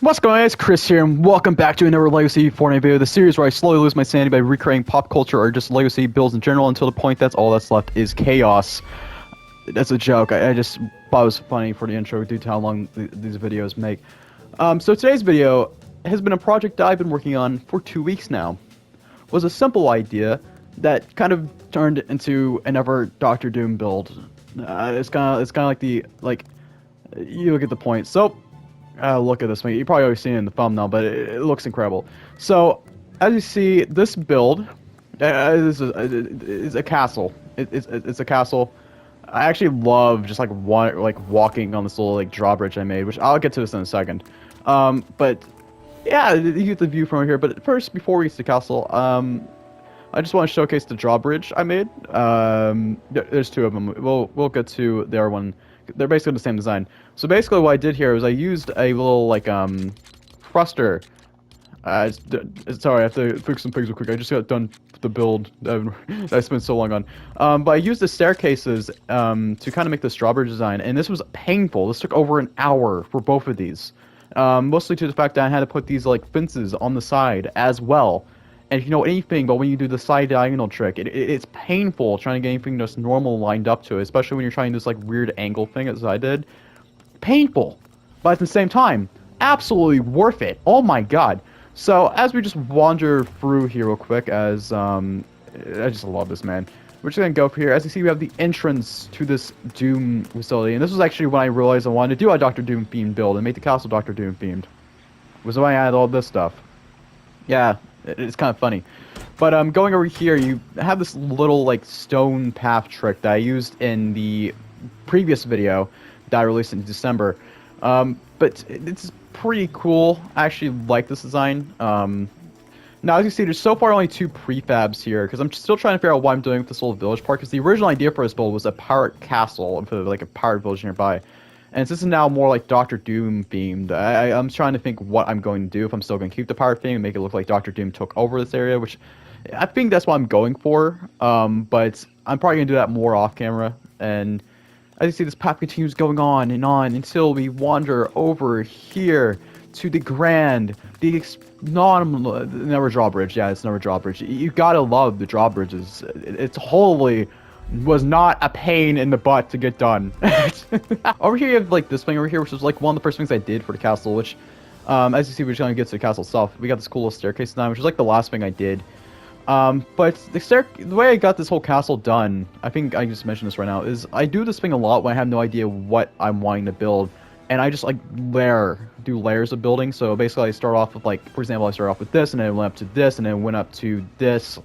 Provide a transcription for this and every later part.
What's going on? It's Chris here, and welcome back to another Lego City Fortnite video, the series where I slowly lose my sanity by recreating pop culture or just Lego City builds in general until the point that's all that's left is chaos. That's a joke. I just thought it was funny for the intro due to how long these videos make. So today's video has been a project that I've been working on for 2 weeks now. It was a simple idea that kind of turned into another Doctor Doom build. It's kind of like you get the point. So. Look at this thing. You probably already seen it in the thumbnail, but it looks incredible. So, as you see, this build is a castle. It's a castle. I actually love just like walking on this little like drawbridge I made, which I'll get to this in a second. But yeah, you get the view from here. But first, before we get to the castle, I just want to showcase the drawbridge I made. There's two of them. We'll get to the other one. They're basically the same design. So basically what I did here was I used a little like thruster. Sorry, I have to fix some things real quick. I just got done with the build that I spent so long on. But I used the staircases to kind of make this drawbridge design, and this was painful. This took over an hour for both of these. Mostly to the fact that I had to put these like fences on the side as well. And if you know anything, but when you do the side diagonal trick, it's painful trying to get anything just normal lined up to it, especially when you're trying this like weird angle thing as I did. Painful, but at the same time, absolutely worth it. Oh my god. So as we just wander through here real quick, as I just love this, man. We're just gonna go for here. As you see, we have the entrance to this Doom facility, and this was actually when I realized I wanted to do a Doctor Doom themed build and make the castle Doctor Doom themed. Was why I added all this stuff. Yeah. It's kind of funny. But going over here, you have this little like stone path trick that I used in the previous video that I released in December. But it's pretty cool. I actually like this design. Now, as you see, there's so far only 2 prefabs here, because I'm still trying to figure out what I'm doing with this little village part, because the original idea for this build was a pirate castle, and put like a pirate village nearby. And this is now more like Doctor Doom themed. I'm trying to think what I'm going to do, if I'm still going to keep the pirate theme and make it look like Doctor Doom took over this area, which I think that's what I'm going for. But I'm probably going to do that more off camera. And as you see, this path continues going on until we wander over here to the grand, never drawbridge. Yeah, it's never drawbridge. You gotta love the drawbridges. It's wholly was not a pain in the butt to get done. Over here you have like this thing over here, which is like one of the first things I did for the castle, which as you see, we're just gonna get to the castle itself. We got this cool little staircase design, which is like the last thing I did. But the way I got this whole castle done, I think I just mentioned this right now, is I do this thing a lot when I have no idea what I'm wanting to build, and I just like do layers of building. So basically I start off with like, for example, I started off with this, and then I went up to this, and then went up to this.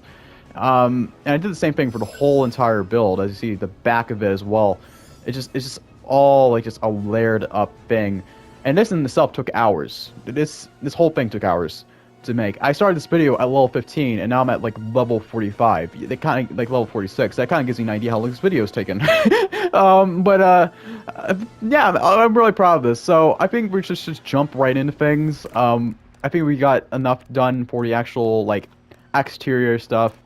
And I did the same thing for the whole entire build. As you see, the back of it as well. It's just all like just a layered up thing. And this in itself took hours. This whole thing took hours to make. I started this video at level 15, and now I'm at like level 45. They kind of like level 46. That kind of gives me an idea how long this video is taken. Yeah, I'm really proud of this. So I think we should just jump right into things. I think we got enough done for the actual like exterior stuff.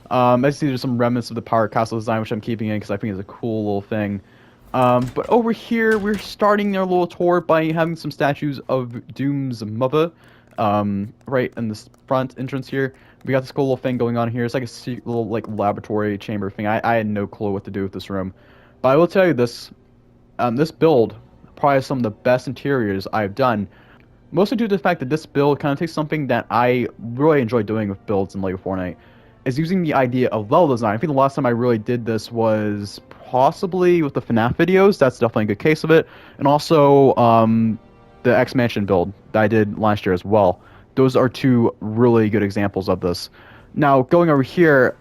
As you see, there's some remnants of the pirate castle design, which I'm keeping in because I think it's a cool little thing. But over here, we're starting our little tour by having some statues of Doom's mother, right in this front entrance here. We got this cool little thing going on here. It's like a secret little like laboratory chamber thing. I had no clue what to do with this room, but I will tell you this: this build probably has some of the best interiors I've done. Mostly due to the fact that this build kind of takes something that I really enjoy doing with builds in Lego Fortnite. Is using the idea of level design. I think the last time I really did this was possibly with the FNAF videos. That's definitely a good case of it. And also the X-Mansion build that I did last year as well. Those are 2 really good examples of this. Now, going over here,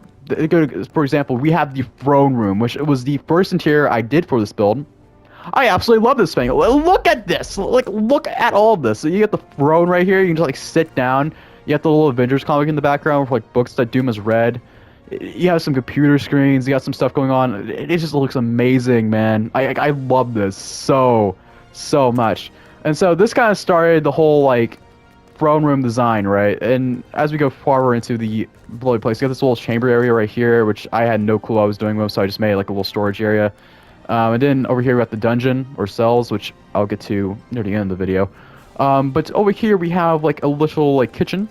for example, we have the throne room, which was the first interior I did for this build. I absolutely love this thing. Look at this. Like, look at all of this. So you get the throne right here. You can just like sit down. You have the little Avengers comic in the background with like books that Doom has read. You have some computer screens. You got some stuff going on. It just looks amazing, man. I love this so much. And so this kind of started the whole like throne room design, right? And as we go forward into the bloody place, you got this little chamber area right here, which I had no clue what I was doing with, so I just made like a little storage area. And then over here we got the dungeon or cells, which I'll get to near the end of the video. But over here we have like a little like kitchen,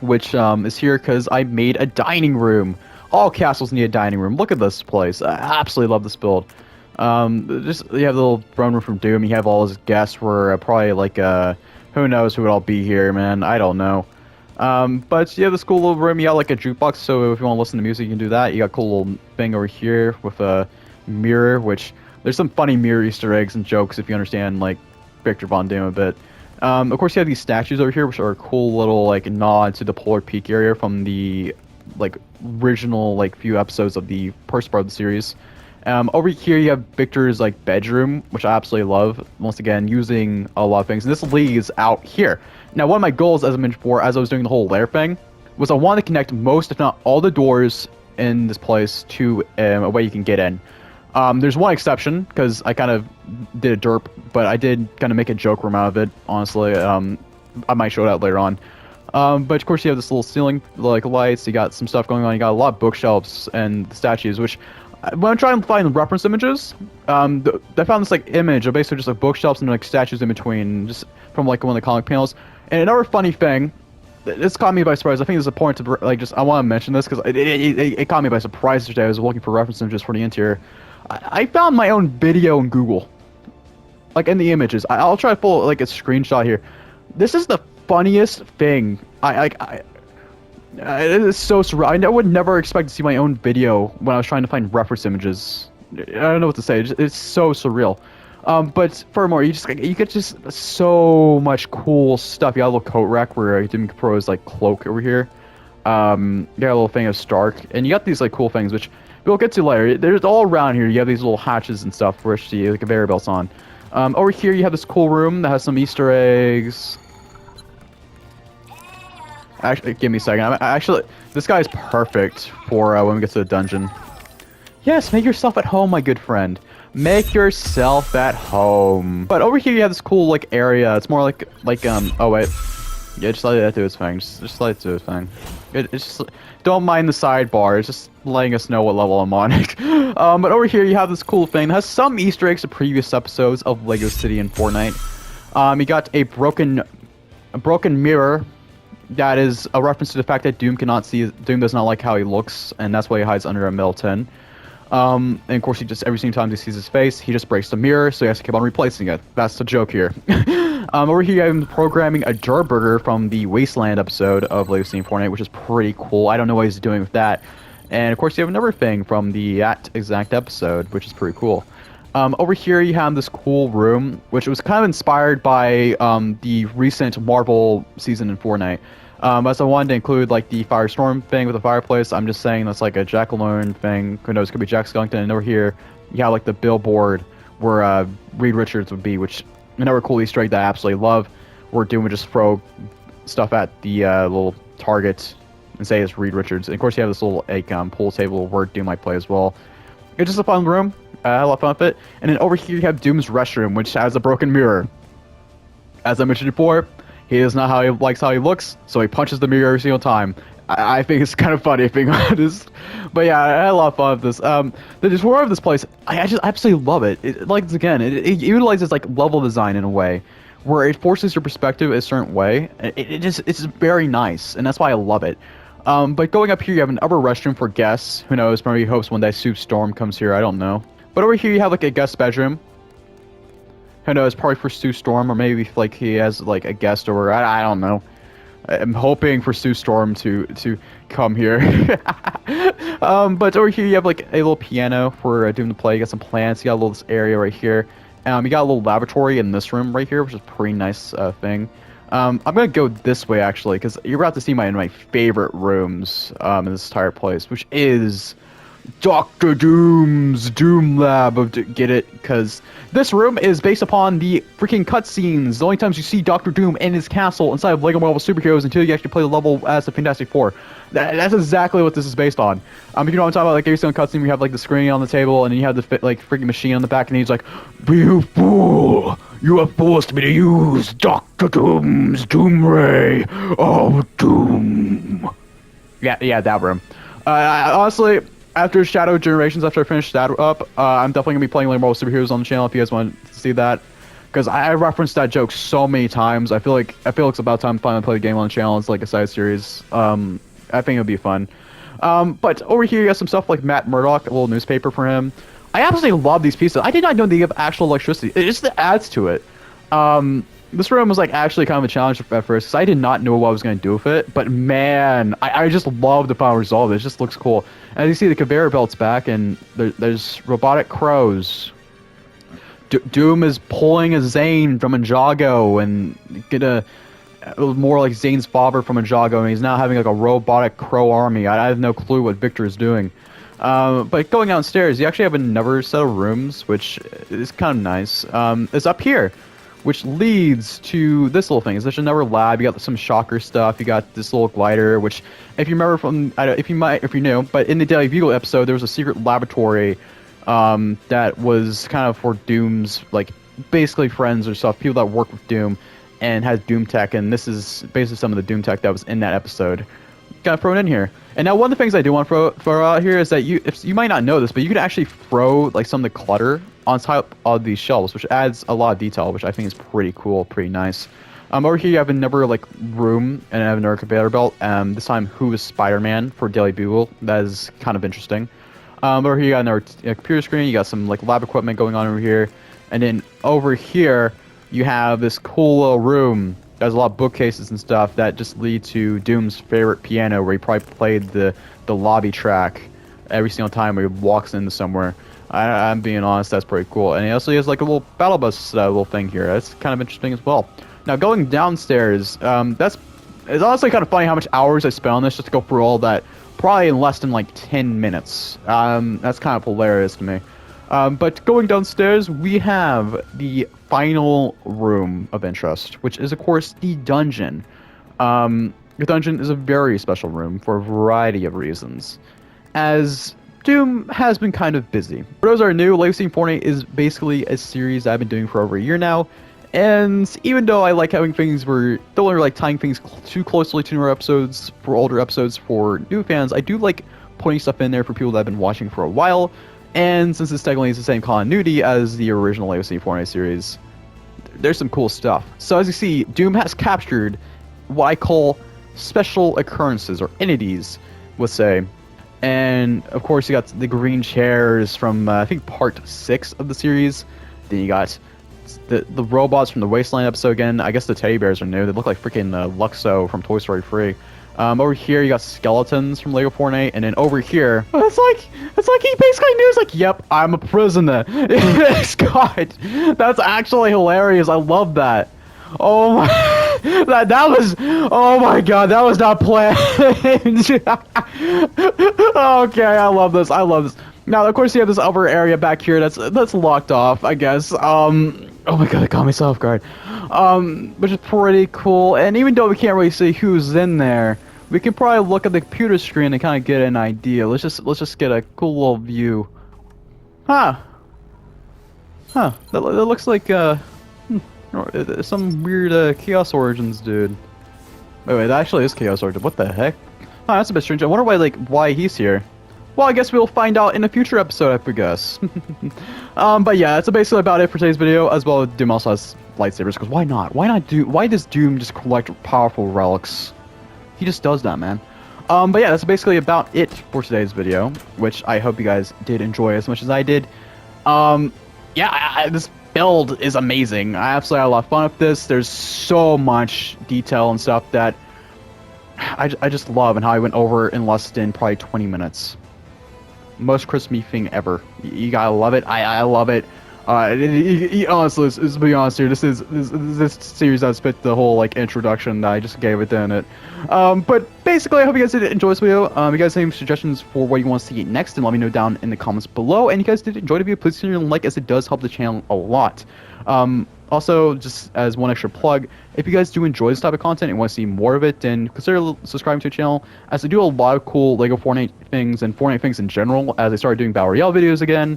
which is here because I made a dining room. All castles need a dining room. Look at this place. I absolutely love this build. Just you have the little throne room from Doom. You have all his guests. Were probably like who knows who would all be here, man. I don't know. But you have this cool little room. You got like a jukebox, so if you want to listen to music, you can do that. You got a cool little thing over here with a mirror, which there's some funny mirror Easter eggs and jokes if you understand like Victor Von Doom a bit. Of course, you have these statues over here, which are a cool little like nod to the Polar Peak area from the like original like few episodes of the first part of the series. Over here you have Victor's like bedroom, which I absolutely love. Once again, using a lot of things, and this leads out here. Now, one of my goals, as I mentioned before, as I was doing the whole lair thing, was I want to connect most, if not all, the doors in this place to a way you can get in. There's one exception, because I kind of did a derp, but I did kind of make a joke room out of it, honestly. I might show it out later on. But of course you have this little ceiling, like lights, you got some stuff going on, you got a lot of bookshelves and statues, which, when I'm trying to find reference images, I found this like image of basically just like bookshelves and like statues in between, just from like one of the comic panels. And another funny thing, this caught me by surprise. I think it's important to like just I want to mention this because it caught me by surprise today. I was looking for reference images for the interior. I found my own video in Google, like in the images. I'll try to pull like a screenshot here. This is the funniest thing. It is so surreal. I would never expect to see my own video when I was trying to find reference images. I don't know what to say. It's so surreal. But furthermore, you get just so much cool stuff. You got a little coat rack where Doom Pro's like cloak over here. You got a little thing of Stark, and you got these like cool things which we'll get to later. There's all around here. You have these little hatches and stuff for which the conveyor belts on. Over here you have this cool room that has some Easter eggs. Actually, give me a second. Actually, this guy is perfect for when we get to the dungeon. Yes, make yourself at home, my good friend. Make yourself at home. But over here you have this cool like area. It's more like oh wait, yeah, just let it do its thing. Just let it do its thing. It's just don't mind the sidebar. It's just letting us know what level I'm on. But over here you have this cool thing that has some Easter eggs to previous episodes of Lego City and Fortnite. You got a broken mirror. That is a reference to the fact that Doom cannot see. Doom does not like how he looks, and that's why he hides under a metal tin. And of course, he just every single time he sees his face, he just breaks the mirror, so he has to keep on replacing it. That's the joke here. Over here, I'm programming a jar burger from the Wasteland episode of Lego City Fortnite, which is pretty cool. I don't know what he's doing with that. And of course, you have another thing from that exact episode, which is pretty cool. Over here, you have this cool room, which was kind of inspired by the recent Marvel season in Fortnite. As I wanted to include like the Firestorm thing with the fireplace, I'm just saying that's like a Jack-o'-lantern thing. Who knows? It could be Jack Skellington. And over here, you have like the billboard where Reed Richards would be, which another cool Easter egg that I absolutely love. Where Doom would just throw stuff at the little target and say it's Reed Richards. And of course, you have this little like pool table where Doom might play as well. It's just a fun room. I had a lot of fun with it. And then over here, you have Doom's restroom, which has a broken mirror. As I mentioned before, he is not how he likes how he looks, so he punches the mirror every single time. I think it's kind of funny, if being honest. But yeah, I had a lot of fun with this. The tour of this place, I just absolutely love it. It utilizes like level design in a way where it forces your perspective a certain way. It's very nice, and that's why I love it. But going up here, you have an upper restroom for guests. Who knows? Maybe hopes one day Sue Storm comes here. I don't know. But over here, you have like a guest bedroom. Who knows? Probably for Sue Storm, or maybe like he has like a guest over. I don't know. I'm hoping for Sue Storm to come here. But over here, you have like a little piano for Doom to play. You got some plants. You got a little this area right here. You got a little laboratory in this room right here, which is a pretty nice thing. I'm gonna go this way actually, because you're about to see my favorite rooms in this entire place, which is Dr. Doom's Doom Lab. Get it? Because this room is based upon the freaking cutscenes. The only times you see Dr. Doom in his castle inside of Lego Marvel Superheroes until you actually play the level as the Fantastic Four. That's exactly what this is based on. If you know what I'm talking about, like every single cutscene, we have like the screen on the table, and then you have the like freaking machine on the back, and he's like, "You fool! You have forced me to use Dr. Doom's Doom Ray of Doom." Yeah, that room. Honestly, after Shadow Generations, after I finish that up, I'm definitely going to be playing Lego Marvel Superheroes on the channel if you guys want to see that. because I referenced that joke so many times. I feel like it's about time to finally play the game on the channel. It's like a side series. I think it'll be fun. But over here you got some stuff like Matt Murdock, a little newspaper for him. I absolutely love these pieces. I did not know they give actual electricity. It just adds to it. This room was like actually kind of a challenge at first because I did not know what I was going to do with it. But man, I just love the final result. It just looks cool. As you see, the conveyor belt's back, and there's robotic crows. Doom is pulling a Zane from Ninjago and more like Zane's father from Ninjago, and he's now having like a robotic crow army. I have no clue what Victor is doing. But going downstairs, you actually have another set of rooms, which is kind of nice. It's up here, which leads to this little thing. There's another lab. You got some shocker stuff. You got this little glider, which, if you remember from, if you knew, but in the Daily Bugle episode, there was a secret laboratory that was kind of for Doom's, like, basically friends or stuff, people that work with Doom, and has Doom tech, and this is basically some of the Doom tech that was in that episode. Kind of thrown in here. And now one of the things I do want to throw out here is that you might not know this, but you can actually throw like some of the clutter on top of these shelves, which adds a lot of detail, which I think is pretty cool, pretty nice. Over here you have another like room and I have another conveyor belt. This time who is Spider-Man for Daily Bugle. That is kind of interesting. Over here you got another computer screen. You got some like lab equipment going on over here, and then over here you have this cool little room. There's a lot of bookcases and stuff that just lead to Doom's favorite piano, where he probably played the lobby track every single time where he walks into somewhere. I'm being honest, that's pretty cool. And he also has like a little battle bus little thing here. That's kind of interesting as well. Now going downstairs, it's honestly kind of funny how much hours I spent on this just to go through all that, probably in less than like 10 minutes. That's kind of hilarious to me. But going downstairs, we have the final room of interest, which is, of course, the dungeon. The dungeon is a very special room for a variety of reasons, as Doom has been kind of busy. For those that are new, Legacy Fortnite is basically a series I've been doing for over a year now, and even though I like having things where don't really like tying things too closely to newer episodes for older episodes for new fans, I do like putting stuff in there for people that have been watching for a while. And since it's technically the same continuity as the original Legacy Fortnite series, there's some cool stuff. So as you see, Doom has captured what I call special occurrences, or entities, let's say. And of course you got the green chairs from, I think, part 6 of the series. Then you got the robots from the Wasteland episode again. I guess the teddy bears are new. They look like freaking Luxo from Toy Story 3. Over here you got skeletons from Lego Fortnite, and then over here, it's like he basically knew, like, yep, I'm a prisoner. God, that's actually hilarious. I love that. Oh my, that was, oh my God, that was not planned. Okay, I love this. Now, of course, you have this other area back here that's locked off, I guess. Oh my God, it caught me off guard. Which is pretty cool. And even though we can't really see who's in there, we can probably look at the computer screen and kind of get an idea. Let's just get a cool little view. Huh. That looks like some weird Chaos Origins dude. Wait, that actually is Chaos Origins. What the heck? Oh, that's a bit strange. I wonder why he's here. Well, I guess we'll find out in a future episode, I guess. But yeah, that's basically about it for today's video, as well as Doom also has lightsabers, because why not? Why does Doom just collect powerful relics? He just does that, man. But yeah, that's basically about it for today's video, which I hope you guys did enjoy as much as I did. Yeah, this build is amazing. I absolutely had a lot of fun with this. There's so much detail and stuff that I just love, and how I went over in less than probably 20 minutes. Most crispy thing ever. You gotta love it. I love it. Honestly, let's be honest here. This series has spit the whole like introduction that I just gave it in it. But basically, I hope you guys did enjoy this video. If you guys have any suggestions for what you want to see next, then let me know down in the comments below. And if you guys did enjoy the video, please consider a like, as it does help the channel a lot. Also, just as one extra plug, if you guys do enjoy this type of content and want to see more of it, then consider subscribing to the channel, as I do a lot of cool Lego Fortnite things and Fortnite things in general. As I started doing Battle Royale videos again,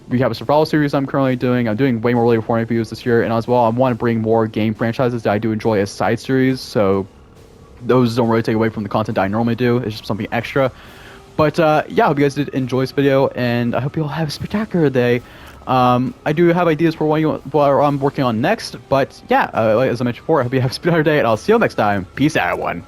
we have a survival series I'm currently doing. I'm doing way more Lego Fortnite videos this year, and as well, I want to bring more game franchises that I do enjoy as side series, so those don't really take away from the content that I normally do. It's just something extra. But yeah, I hope you guys did enjoy this video, and I hope you all have a spectacular day. I do have ideas for what I'm working on next, but yeah, as I mentioned before, I hope you have a better day, and I'll see you next time. Peace out, everyone.